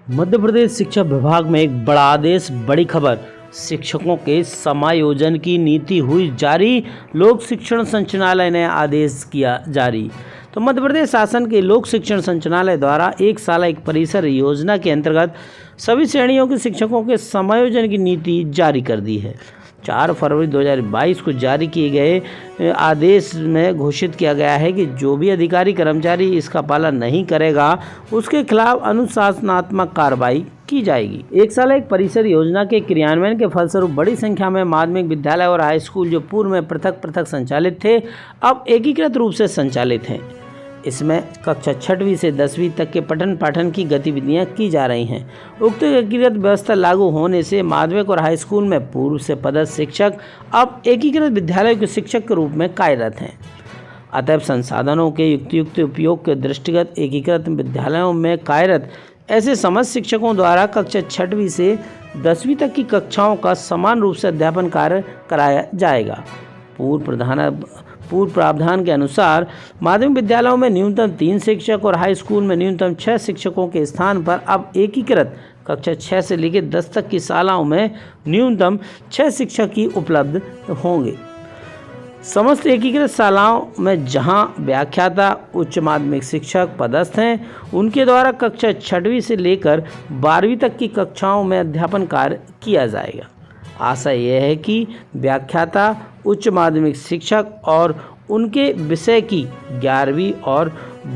मध्य प्रदेश शिक्षा विभाग में एक बड़ा आदेश, बड़ी खबर। शिक्षकों के समायोजन की नीति हुई जारी। लोक शिक्षण संचालनालय ने आदेश किया जारी। तो मध्य प्रदेश शासन के लोक शिक्षण संचालनालय द्वारा एक साल एक परिसर योजना के अंतर्गत सभी श्रेणियों के शिक्षकों के समायोजन की नीति जारी कर दी है। 4 फरवरी 2022 को जारी किए गए आदेश में घोषित किया गया है कि जो भी अधिकारी कर्मचारी इसका पालन नहीं करेगा उसके खिलाफ अनुशासनात्मक कार्रवाई की जाएगी। एक साल एक परिसर योजना के क्रियान्वयन के फलस्वरूप बड़ी संख्या में माध्यमिक विद्यालय और हाई स्कूल जो पूर्व में पृथक पृथक संचालित थे अब एकीकृत रूप से संचालित हैं। इसमें कक्षा 6वीं से 10वीं तक के पठन पाठन की गतिविधियां की जा रही हैं। उक्त एकीकृत व्यवस्था लागू होने से माध्यमिक और हाई स्कूल में पूर्व से पदस्थ शिक्षक अब एकीकृत विद्यालय के शिक्षक के रूप में कार्यरत हैं। अतः संसाधनों के युक्त उपयोग के दृष्टिगत एकीकृत विद्यालयों में कार्यरत ऐसे समस्त शिक्षकों द्वारा कक्षा 6वीं से 10वीं तक की कक्षाओं का समान रूप से अध्यापन कार्य कराया जाएगा। पूर्व प्रावधान के अनुसार माध्यमिक विद्यालयों में न्यूनतम 3 शिक्षक और हाई स्कूल में न्यूनतम 6 शिक्षकों के स्थान पर अब एकीकृत कक्षा 6 से लेकर 10 तक की शालाओं में न्यूनतम 6 शिक्षक ही उपलब्ध होंगे। समस्त एकीकृत शालाओं में जहां व्याख्याता उच्च माध्यमिक शिक्षक पदस्थ हैं उनके द्वारा कक्षा 6वीं से लेकर 12वीं तक की कक्षाओं में अध्यापन कार्य किया जाएगा। आशा यह है कि व्याख्याता उच्च माध्यमिक शिक्षक और उनके विषय की 11वीं और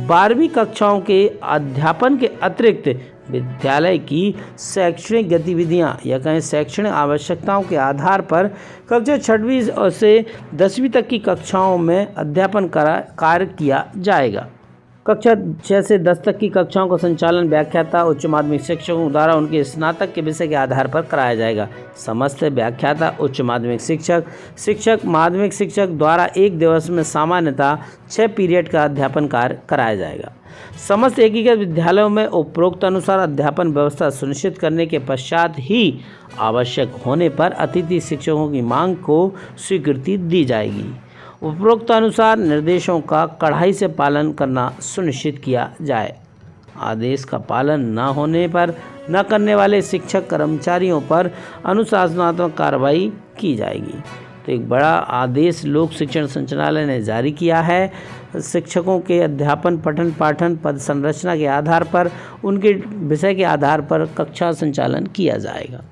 12वीं कक्षाओं के अध्यापन के अतिरिक्त विद्यालय की शैक्षणिक गतिविधियां या कहें शैक्षणिक आवश्यकताओं के आधार पर कक्षा 6वीं से 10वीं तक की कक्षाओं में अध्यापन कार्य किया जाएगा। कक्षा 6 से 10 तक की कक्षाओं का संचालन व्याख्याता उच्च माध्यमिक शिक्षकों द्वारा उनके स्नातक के विषय के आधार पर कराया जाएगा। समस्त व्याख्याता उच्च माध्यमिक शिक्षक माध्यमिक शिक्षक द्वारा एक दिवस में सामान्यतः 6 पीरियड का अध्यापन कार्य कराया जाएगा। समस्त एकीकृत विद्यालयों में उपरोक्त अनुसार अध्यापन व्यवस्था सुनिश्चित करने के पश्चात ही आवश्यक होने पर अतिथि शिक्षकों की मांग को स्वीकृति दी जाएगी। उपरोक्त अनुसार निर्देशों का कड़ाई से पालन करना सुनिश्चित किया जाए। आदेश का पालन न करने वाले शिक्षक कर्मचारियों पर अनुशासनात्मक कार्रवाई की जाएगी। तो एक बड़ा आदेश लोक शिक्षण संचालनालय ने जारी किया है। शिक्षकों के अध्यापन पठन पाठन पद संरचना के आधार पर उनके विषय के आधार पर कक्षा संचालन किया जाएगा।